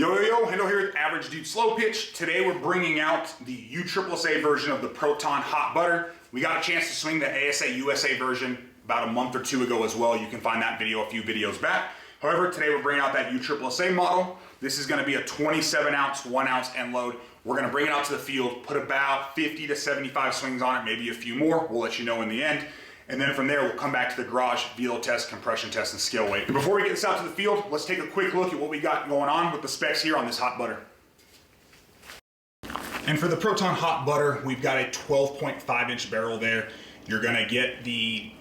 Yo, Hendo here with Average Dude Slowpitch. Today we're bringing out the USSSA version of the Proton Hot Butter. We got a chance to swing the ASA USA version about a month or two ago as well. You can find that video a few videos back. However, today we're bringing out that USSSA model. This is going to be a 27 ounce, 1 ounce end load. We're going to bring it out to the field, put about 50 to 75 swings on it, maybe a few more. We'll let you know in the end. And then from there, we'll come back to the garage, velo test, compression test, and scale weight. And before we get this out to the field, let's take a quick look at what we got going on with the specs here on this hot butter. And for the Proton Hot Butter, we've got a 12.5 inch barrel there. You're gonna get the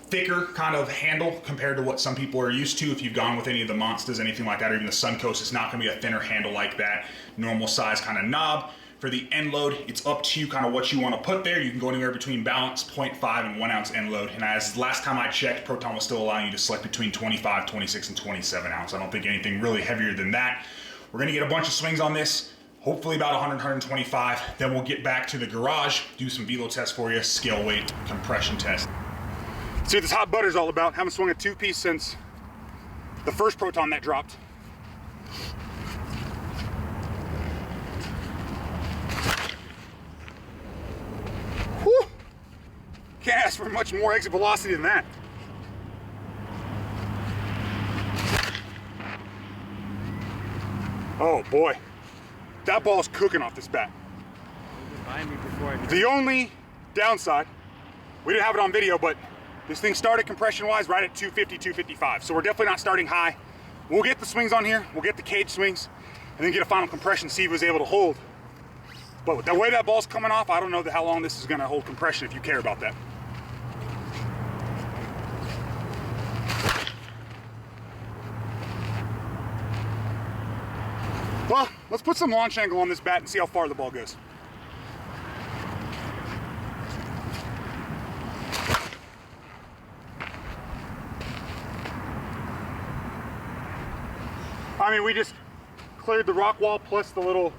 thicker kind of handle compared to what some people are used to. If you've gone with any of the Monsters, anything like that, or even the Suncoast, it's not gonna be a thinner handle like that. Normal size kind of knob. For the end load, it's up to you kind of what you want to put there. You can go anywhere between balance, 0.5 and 1 ounce end load. And as last time I checked, Proton was still allowing you to select between 25, 26, and 27 ounce. I don't think anything really heavier than that. We're going to get a bunch of swings on this, hopefully about 100, 125. Then we'll get back to the garage, do some velo tests for you, scale weight, compression test. See what this hot butter is all about. Haven't swung a two-piece since the first Proton that dropped. Can't ask for much more exit velocity than that. Oh boy, that ball's cooking off this bat. The only downside, we didn't have it on video, but this thing started compression-wise right at 250, 255. So we're definitely not starting high. We'll get the swings on here, we'll get the cage swings, and then get a final compression, see if it was able to hold. But with the way that ball's coming off, I don't know how long this is gonna hold compression if you care about that. Well, let's put some launch angle on this bat and see how far the ball goes. I mean, we just cleared the rock wall plus the little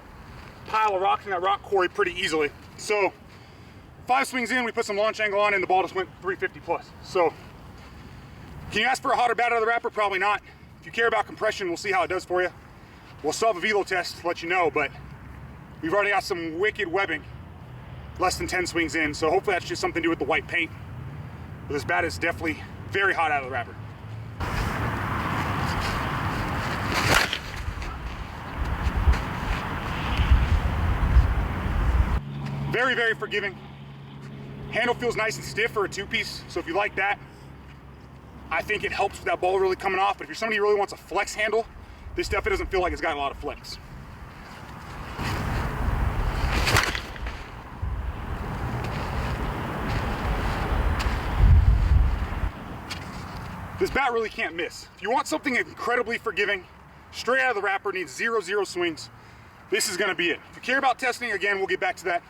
pile of rocks in that rock quarry pretty easily. So 5 swings in, we put some launch angle on and the ball just went 350 plus. So can you ask for a hotter bat out of the wrapper? Probably not. If you care about compression, we'll see how it does for you. We'll still have a velo test to let you know, but we've already got some wicked webbing less than 10 swings in, so hopefully that's just something to do with the white paint. But this bat is definitely very hot out of the wrapper. Very, very forgiving. Handle feels nice and stiff for a two-piece, so if you like that, I think it helps with that ball really coming off. But if you're somebody who really wants a flex handle, this definitely doesn't feel like it's got a lot of flex. This bat really can't miss. If you want something incredibly forgiving, straight out of the wrapper, needs 0 swings, this is gonna be it. If you care about testing, again, we'll get back to that.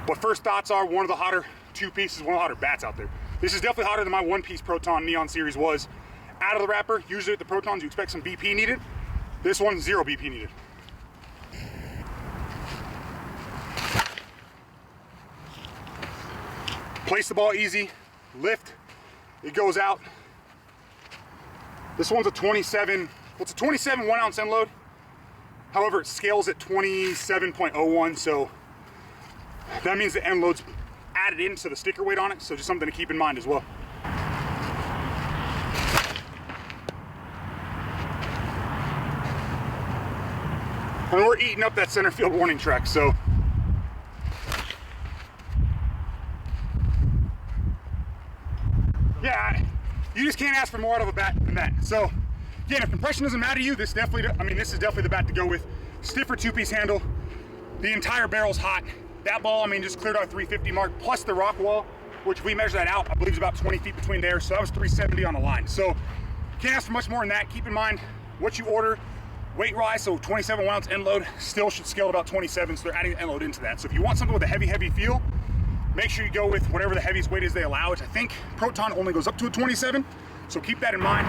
But first thoughts are one of the hotter two pieces, one of the hotter bats out there. This is definitely hotter than my one-piece Proton Neon series was. Out of the wrapper, usually with the Protons you expect some BP needed. This one, 0 BP needed. Place the ball easy, lift, it goes out. This one's a 27, well, it's a 27 1 ounce end load. However, it scales at 27.01, so that means the end load's added into the sticker weight on it, so just something to keep in mind as well. And we're eating up that center field warning track, so. Yeah, you just can't ask for more out of a bat than that. So, again, if compression doesn't matter to you, this is definitely the bat to go with. Stiffer two-piece handle, the entire barrel's hot. That ball, I mean, just cleared our 350 mark, plus the rock wall, which we measure that out, I believe is about 20 feet between there, so that was 370 on the line. So, can't ask for much more than that. Keep in mind what you order. Weight rise, so 27 1 ounce end load, still should scale to about 27, so they're adding the end load into that. So if you want something with a heavy feel, make sure you go with whatever the heaviest weight is they allow, which I think Proton only goes up to a 27, so keep that in mind.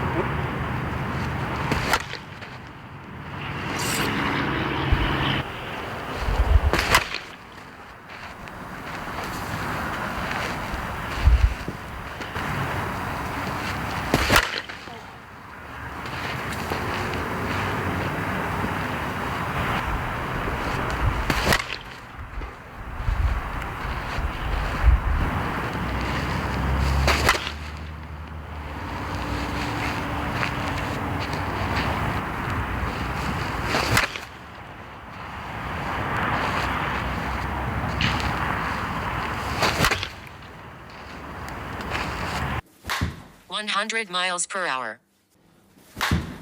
100 miles per hour.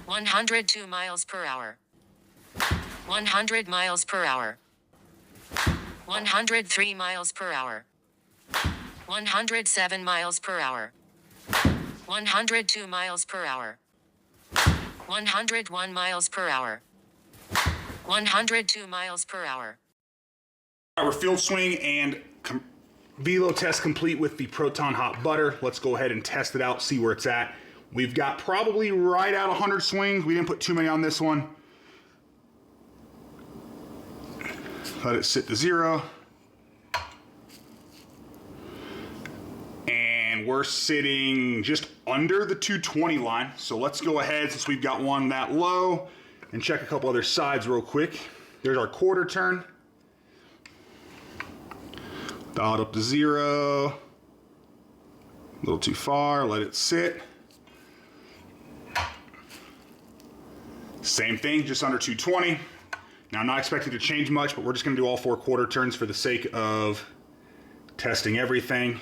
102 miles per hour. 100 miles per hour. 103 miles per hour. 107 miles per hour. 102 miles per hour. 101 miles per hour. 102 miles per hour. Our field swing and velo test complete with the Proton hot butter. Let's go ahead and test it out, see where it's at. We've got probably right at 100 swings. We didn't put too many on this one. Let it sit to 0. And we're sitting just under the 220 line. So let's go ahead, since we've got one that low, and check a couple other sides real quick. There's our quarter turn. Dial it up to 0. A little too far, let it sit. Same thing, just under 220. Now I'm not expecting to change much, but we're just gonna do all 4 quarter turns for the sake of testing everything.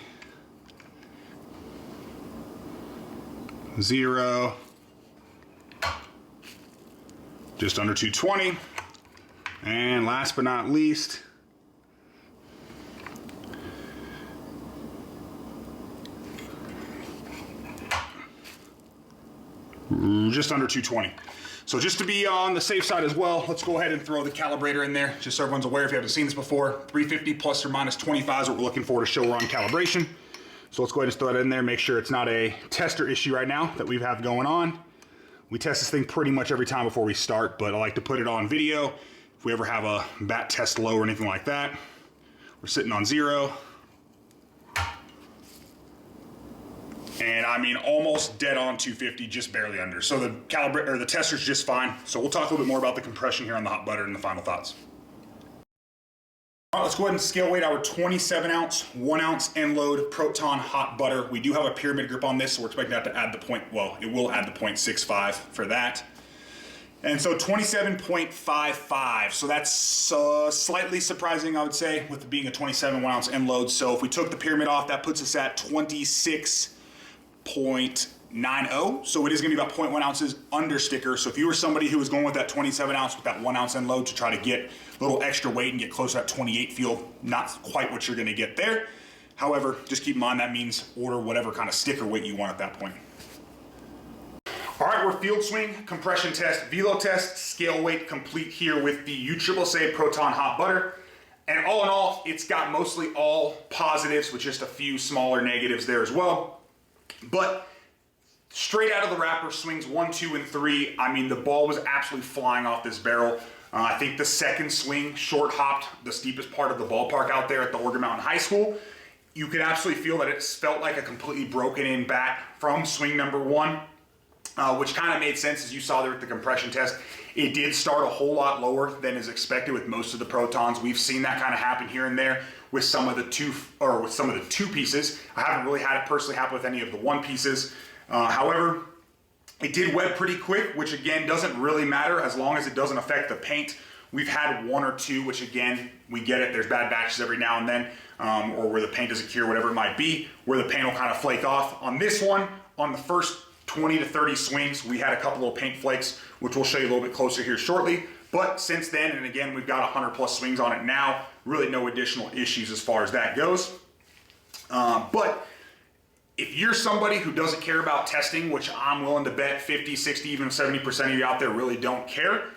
0. Just under 220. And last but not least, just under 220. So just to be on the safe side as well, let's go ahead and throw the calibrator in there, just so everyone's aware if you haven't seen this before. 350 plus or minus 25 is what we're looking for to show we're on calibration. So let's go ahead and throw that in there, make sure it's not a tester issue right now that we have going on. We test this thing pretty much every time before we start, but I like to put it on video if we ever have a bat test low or anything like that. We're sitting on 0. And I mean, almost dead on 250, just barely under. So the calibrator or the tester's just fine. So we'll talk a little bit more about the compression here on the hot butter and the final thoughts. All right, let's go ahead and scale weight our 27 ounce, 1 ounce end load Proton hot butter. We do have a pyramid grip on this, so we're expecting that to add the point, well, it will add the 0.65 for that. And so 27.55, so that's slightly surprising, I would say, with it being a 27 1 ounce end load. So if we took the pyramid off, that puts us at 26.90. So it is gonna be about 0.1 ounces under sticker. So if you were somebody who was going with that 27 ounce with that 1 ounce end load to try to get a little extra weight and get close to that 28 feel, not quite what you're gonna get there. However, just keep in mind that means order whatever kind of sticker weight you want at that point. All right, we're field swing, compression test, velo test, scale weight complete here with the USSSA Proton hot butter. And all in all, it's got mostly all positives with just a few smaller negatives there as well. But straight out of the wrapper, swings 1, 2, and 3, I mean, the ball was absolutely flying off this barrel. I think the second swing short hopped the steepest part of the ballpark out there at the Oregon Mountain High School. You could absolutely feel that it felt like a completely broken in bat from swing number 1. Which kind of made sense as you saw there with the compression test. It did start a whole lot lower than is expected with most of the Protons. We've seen that kind of happen here and there with some of the two pieces. I haven't really had it personally happen with any of the 1 pieces. However, it did wet pretty quick, which again doesn't really matter as long as it doesn't affect the paint. We've had 1 or 2, which again, we get it. There's bad batches every now and then, or where the paint doesn't cure, whatever it might be, where the paint will kind of flake off. On this one, on the first 20 to 30 swings, we had a couple little paint flakes, which we'll show you a little bit closer here shortly. But since then, and again, we've got 100 plus swings on it now, really no additional issues as far as that goes. But if you're somebody who doesn't care about testing, which I'm willing to bet 50, 60, even 70% of you out there really don't care,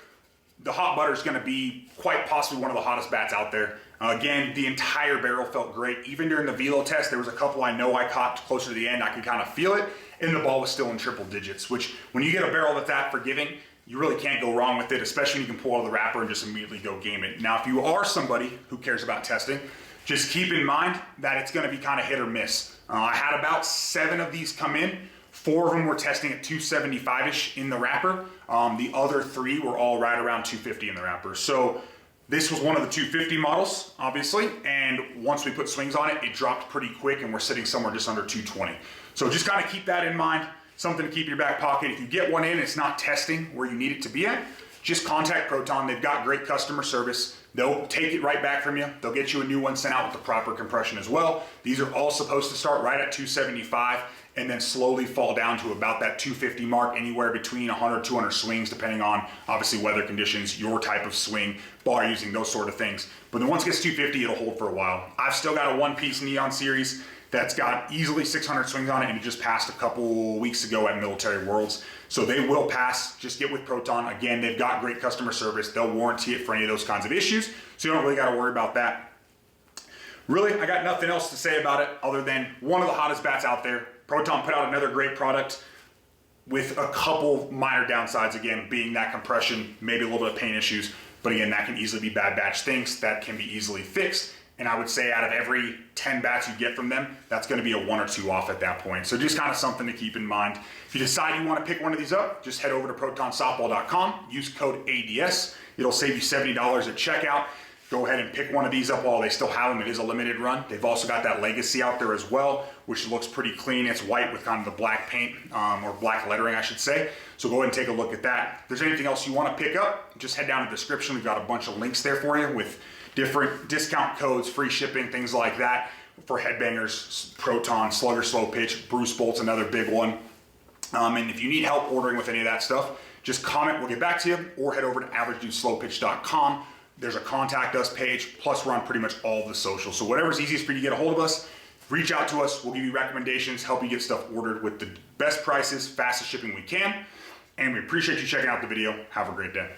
the hot butter is going to be quite possibly one of the hottest bats out there. Again, the entire barrel felt great. Even during the velo test, there was a couple I know I caught closer to the end. I could kind of feel it, and the ball was still in triple digits, which when you get a barrel that's that forgiving, you really can't go wrong with it, especially when you can pull out of the wrapper and just immediately go game it. Now, if you are somebody who cares about testing, just keep in mind that it's going to be kind of hit or miss. I had about 7 of these come in. 4 of them were testing at 275-ish in the wrapper. The other 3 were all right around 250 in the wrapper. So this was one of the 250 models, obviously, and once we put swings on it, it dropped pretty quick, and we're sitting somewhere just under 220. So just kind of keep that in mind, something to keep in your back pocket. If you get one in, it's not testing where you need it to be at, just contact Proton. They've got great customer service. They'll take it right back from you. They'll get you a new one sent out with the proper compression as well. These are all supposed to start right at 275, and then slowly fall down to about that 250 mark, anywhere between 100, 200 swings, depending on obviously weather conditions, your type of swing, bar using, those sort of things. But then once it gets 250, it'll hold for a while. I've still got a one-piece Neon series that's got easily 600 swings on it, and it just passed a couple weeks ago at Military Worlds. So they will pass. Just get with Proton. Again, they've got great customer service. They'll warranty it for any of those kinds of issues, so you don't really got to worry about that. Really, I got nothing else to say about it other than one of the hottest bats out there. Proton put out another great product with a couple minor downsides, again, being that compression, maybe a little bit of paint issues, but again, that can easily be bad batch things that can be easily fixed. And I would say out of every 10 bats you get from them, that's going to be a 1 or 2 off at that point. So just kind of something to keep in mind. If you decide you want to pick one of these up, just head over to protonsoftball.com, use code ADS. It'll save you $70 at checkout. Go ahead and pick one of these up while they still have them. It is a limited run. They've also got that Legacy out there as well, which looks pretty clean. It's white with kind of the black paint, or black lettering, I should say. So go ahead and take a look at that. If there's anything else you want to pick up, just head down to the description. We've got a bunch of links there for you with different discount codes, free shipping, things like that for headbangers, Proton, Slugger, Slowpitch, Bruce Bolt's another big one. And if you need help ordering with any of that stuff, just comment, we'll get back to you, or head over to averagedudeslowpitch.com. There's a contact us page, plus we're on pretty much all of the socials. So whatever's easiest for you to get a hold of us, reach out to us. We'll give you recommendations, help you get stuff ordered with the best prices, fastest shipping we can. And we appreciate you checking out the video. Have a great day.